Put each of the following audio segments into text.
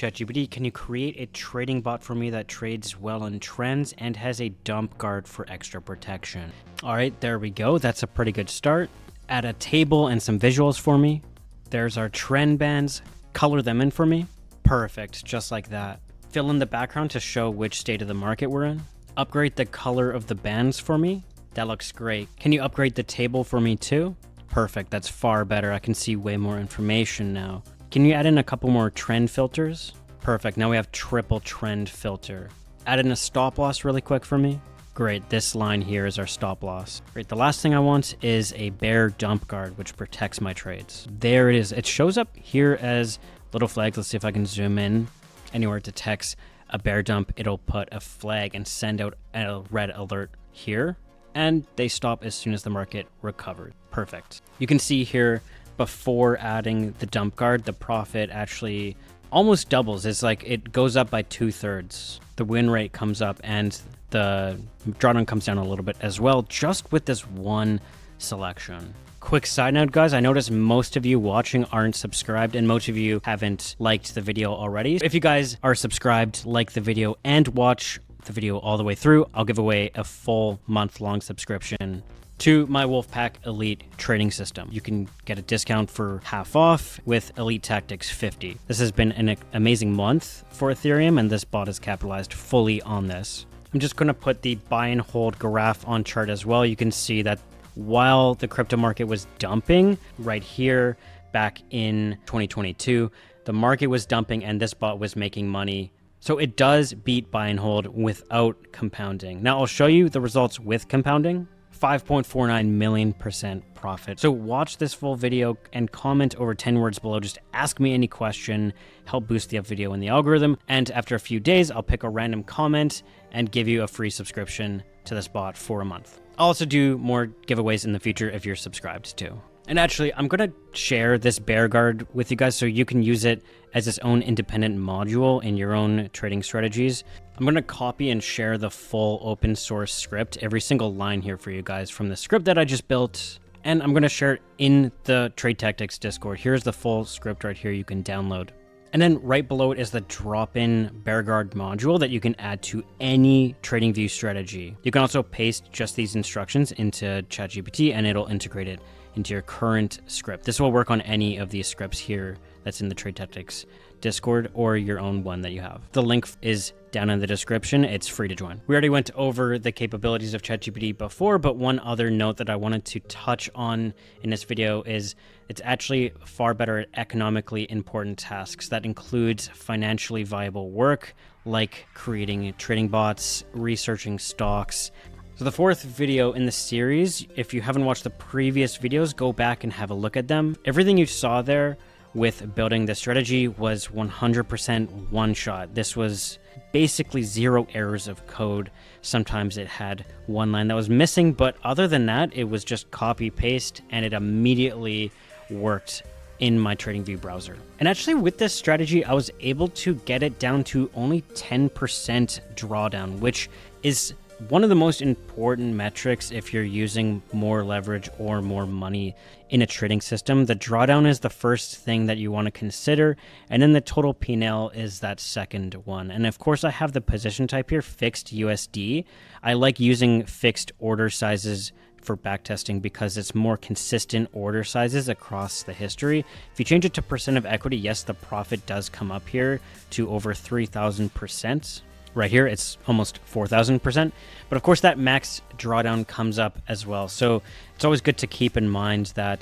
ChatGPT, can you create a trading bot for me that trades well on trends and has a dump guard for extra protection? All right, there we go. That's a pretty good start. Add a table and some visuals for me. There's our trend bands. Color them in for me. Perfect, just like that. Fill in the background to show which state of the market we're in. Upgrade the color of the bands for me. That looks great. Can you upgrade the table for me too? Perfect, that's far better. I can see way more information now. Can you add in a couple more trend filters? Perfect, now we have triple trend filter. Add in a stop loss really quick for me. Great, this line here is our stop loss. Great, the last thing I want is a bear dump guard, which protects my trades. There it is. It shows up here as little flags. Let's see if I can zoom in. Anywhere it detects a bear dump, it'll put a flag and send out a red alert here. And they stop as soon as the market recovers. Perfect. You can see here, before adding the dump guard, the profit actually almost doubles. It's like it goes up by 2/3. The win rate comes up and the drawdown comes down a little bit as well, just with this one selection. Quick side note, guys, I noticed most of you watching aren't subscribed and most of you haven't liked the video already. If you guys are subscribed, like the video, and watch the video all the way through, I'll give away a full month-long subscription to my Wolfpack Elite trading system. You can get a discount for half off with Elite Tactics 50. This has been an amazing month for Ethereum, and this bot has capitalized fully on this. I'm just going to put the buy and hold graph on chart as well. You can see that while the crypto market was dumping right here back in 2022, the market was dumping and this bot was making money. So it does beat buy and hold without compounding. Now I'll show you the results with compounding. 5.49 million % profit. So watch this full video and comment over 10 words below. Just ask me any question, help boost the video in the algorithm. And after a few days, I'll pick a random comment and give you a free subscription to this bot for a month. I'll also do more giveaways in the future if you're subscribed too. And actually, I'm going to share this bear guard with you guys so you can use it as its own independent module in your own trading strategies. I'm going to copy and share the full open source script, every single line here for you guys from the script that I just built. And I'm going to share it in the Trade Tactics Discord. Here's the full script right here you can download. And then right below it is the drop-in bear guard module that you can add to any TradingView strategy. You can also paste just these instructions into Chatgpt and it'll integrate it into your current script. This will work on any of these scripts here that's in the Trade Tactics Discord or your own one that you have. The link is down in the description. It's free to join. We already went over the capabilities of ChatGPT before, but one other note that I wanted to touch on in this video is it's actually far better at economically important tasks. That includes financially viable work like creating trading bots, researching stocks. So the fourth video in the series, if you haven't watched the previous videos, go back and have a look at them. Everything you saw there with building the strategy was 100% one shot. This was basically 0 errors of code. Sometimes it had one line that was missing, but other than that, it was just copy paste and it immediately worked in my TradingView browser. And actually with this strategy, I was able to get it down to only 10% drawdown, which is one of the most important metrics if you're using more leverage or more money in a trading system. The drawdown is the first thing that you want to consider, and then the total P&L is that second one. And of course, I have the position type here, fixed USD. I like using fixed order sizes for backtesting because it's more consistent order sizes across the history. If you change it to percent of equity, yes, the profit does come up here to over 3,000%. Right here, it's almost 4,000%. But of course, that max drawdown comes up as well. So it's always good to keep in mind that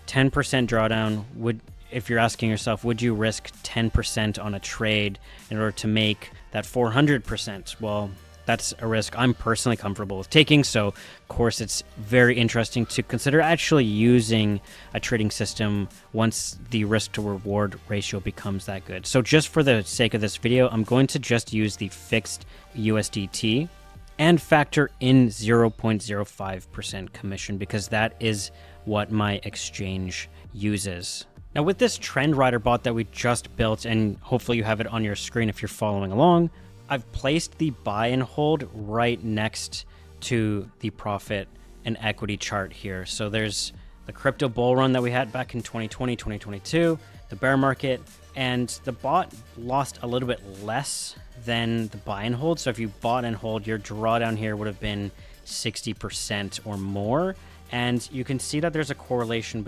10% drawdown would, if you're asking yourself, would you risk 10% on a trade in order to make that 400%? Well, that's a risk I'm personally comfortable with taking. So of course, it's very interesting to consider actually using a trading system once the risk to reward ratio becomes that good. So just for the sake of this video, I'm going to just use the fixed USDT and factor in 0.05% commission because that is what my exchange uses. Now with this trend rider bot that we just built, and hopefully you have it on your screen if you're following along, I've placed the buy and hold right next to the profit and equity chart here. So there's the crypto bull run that we had back in 2020, 2022, the bear market, and the bot lost a little bit less than the buy and hold. So if you bought and hold, your drawdown here would have been 60% or more. And you can see that there's a correlation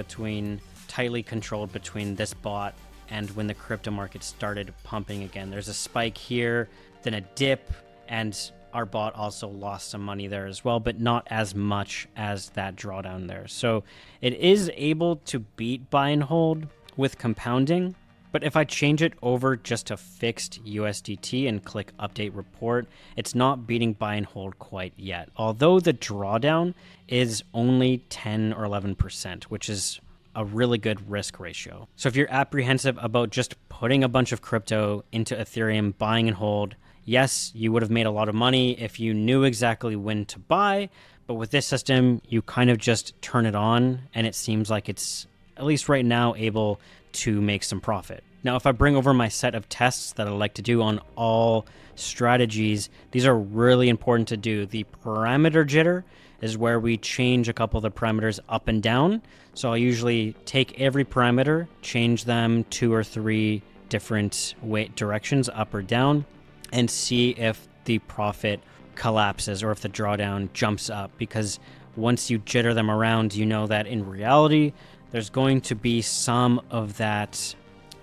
tightly controlled between this bot and when the crypto market started pumping again. There's a spike here, then a dip, and our bot also lost some money there as well, but not as much as that drawdown there. So it is able to beat buy and hold with compounding. But if I change it over just to fixed USDT and click update report, it's not beating buy and hold quite yet. Although the drawdown is only 10 or 11%, which is a really good risk ratio. So if you're apprehensive about just putting a bunch of crypto into Ethereum, buying and hold, yes, you would have made a lot of money if you knew exactly when to buy. But with this system, you kind of just turn it on and it seems like it's, at least right now, able to make some profit. Now, if I bring over my set of tests that I like to do on all strategies, these are really important to do. The parameter jitter is where we change a couple of the parameters up and down. So I'll usually take every parameter, change them 2 or 3 different directions, up or down, and see if the profit collapses or if the drawdown jumps up. Because once you jitter them around, you know that in reality, there's going to be some of that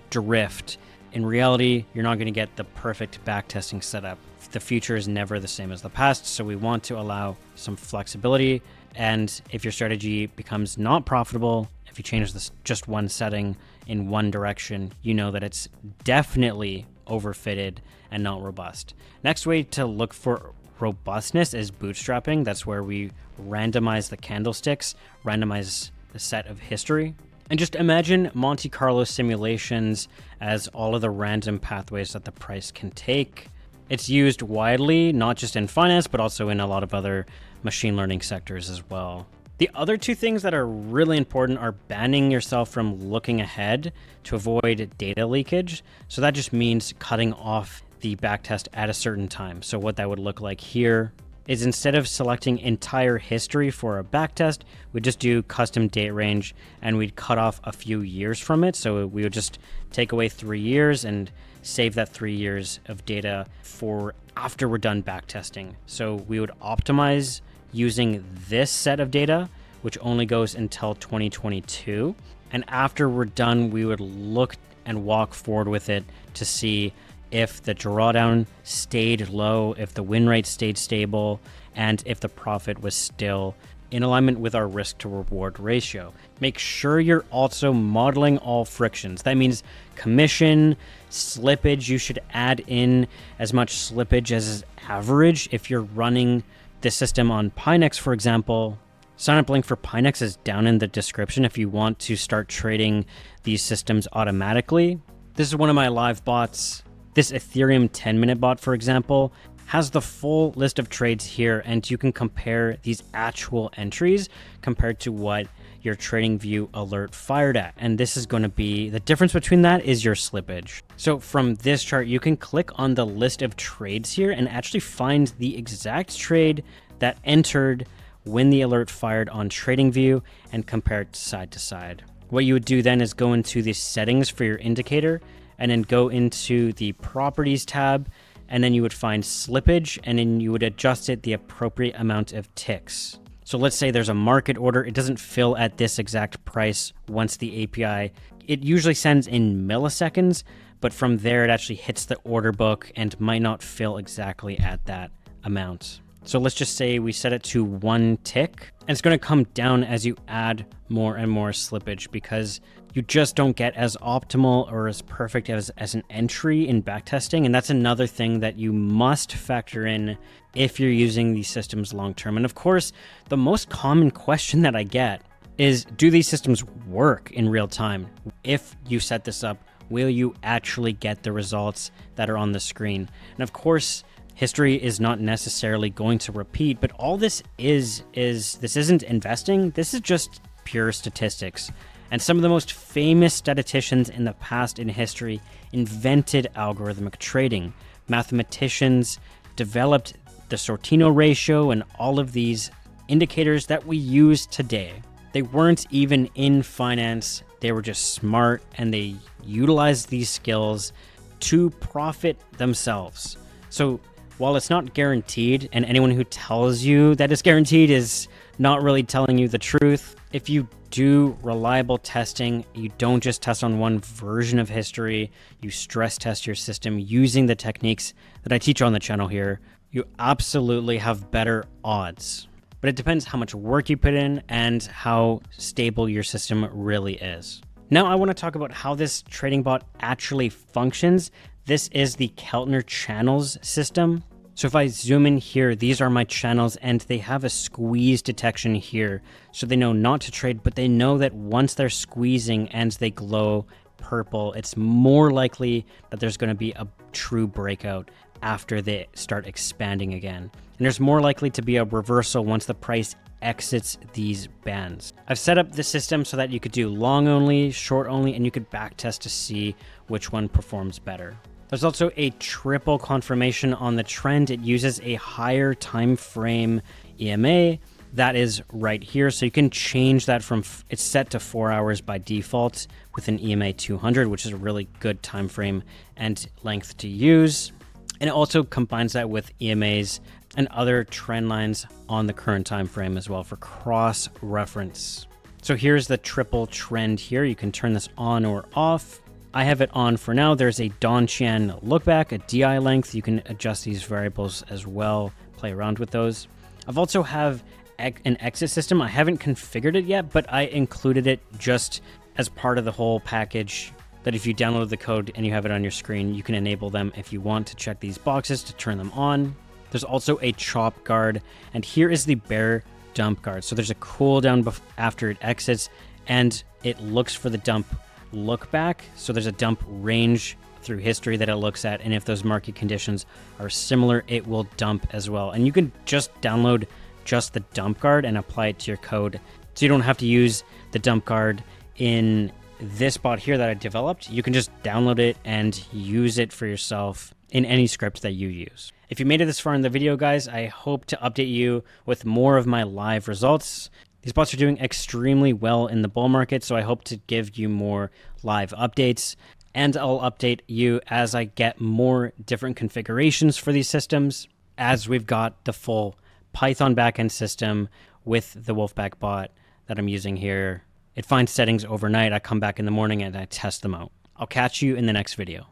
drift. In reality, you're not going to get the perfect backtesting setup. The future is never the same as the past, so we want to allow some flexibility. And if your strategy becomes not profitable, if you change this just one setting in one direction, you know that it's definitely overfitted and not robust. Next way to look for robustness is bootstrapping. That's where we randomize the candlesticks, randomize the set of history. And just imagine Monte Carlo simulations as all of the random pathways that the price can take. It's used widely, not just in finance, but also in a lot of other machine learning sectors as well. The other 2 things that are really important are banning yourself from looking ahead to avoid data leakage. So that just means cutting off the backtest at a certain time. So what that would look like here is instead of selecting entire history for a backtest, we just do custom date range and we'd cut off a few years from it. So we would just take away 3 years and save that 3 years of data for after we're done backtesting. So we would optimize using this set of data, which only goes until 2022. And after we're done, we would look and walk forward with it to see if the drawdown stayed low, if the win rate stayed stable, and if the profit was still in alignment with our risk to reward ratio. Make sure you're also modeling all frictions. That means commission, slippage. You should add in as much slippage as is average. If you're running the system on Pinex, for example, sign up link for Pinex is down in the description if you want to start trading these systems automatically. This is one of my live bots. This Ethereum 10-minute bot, for example, has the full list of trades here, and you can compare these actual entries compared to what your TradingView alert fired at. And this is going to be, the difference between that is your slippage. So from this chart, you can click on the list of trades here and actually find the exact trade that entered when the alert fired on TradingView and compare it side to side. What you would do then is go into the settings for your indicator and then go into the properties tab, and then you would find slippage, and then you would adjust it the appropriate amount of ticks. So let's say there's a market order. It doesn't fill at this exact price once the API, it usually sends in milliseconds, but from there it actually hits the order book and might not fill exactly at that amount. So let's just say we set it to 1 tick, and it's going to come down as you add more and more slippage because you just don't get as optimal or as perfect as an entry in backtesting. And that's another thing that you must factor in if you're using these systems long term. And of course, the most common question that I get is, do these systems work in real time? If you set this up, will you actually get the results that are on the screen? And of course, history is not necessarily going to repeat, but all this is this isn't investing. This is just pure statistics. And some of the most famous statisticians in the past in history invented algorithmic trading. Mathematicians developed the Sortino ratio and all of these indicators that we use today. They weren't even in finance They were just smart and they utilized these skills to profit themselves. So while it's not guaranteed, and anyone who tells you that it's guaranteed is not really telling you the truth, if you do reliable testing, you don't just test on one version of history, you stress test your system using the techniques that I teach on the channel here, you absolutely have better odds. But it depends how much work you put in and how stable your system really is. Now I want to talk about how this trading bot actually functions. This is the Keltner channels system. So if I zoom in here, these are my channels and they have a squeeze detection here. So they know not to trade, but they know that once they're squeezing and they glow purple, it's more likely that there's going to be a true breakout after they start expanding again. And there's more likely to be a reversal once the price exits these bands. I've set up the system so that you could do long only, short only, and you could back test to see which one performs better. There's also a triple confirmation on the trend. It uses a higher time frame EMA that is right here. So you can change that from, it's set to 4 hours by default with an EMA 200, which is a really good time frame and length to use. And it also combines that with EMAs and other trend lines on the current time frame as well for cross reference. So here's the triple trend here. You can turn this on or off. I have it on for now. There's a Donchian look back, a DI length. You can adjust these variables as well, play around with those. I've also have an exit system. I haven't configured it yet, but I included it just as part of the whole package, that if you download the code and you have it on your screen, you can enable them if you want to check these boxes to turn them on. There's also a chop guard, and here is the bear dump guard. So there's a cooldown after it exits, and it looks for the dump look back. So there's a dump range through history that it looks at, and if those market conditions are similar, it will dump as well. And you can just download just the dump guard and apply it to your code. So you don't have to use the dump guard in this bot here that I developed. You can just download it and use it for yourself in any script that you use. If you made it this far in the video, guys, I hope to update you with more of my live results. These bots are doing extremely well in the bull market, so I hope to give you more live updates, and I'll update you as I get more different configurations for these systems, as we've got the full Python backend system with the Wolfpack bot that I'm using here. It finds settings overnight. I come back in the morning and I test them out. I'll catch you in the next video.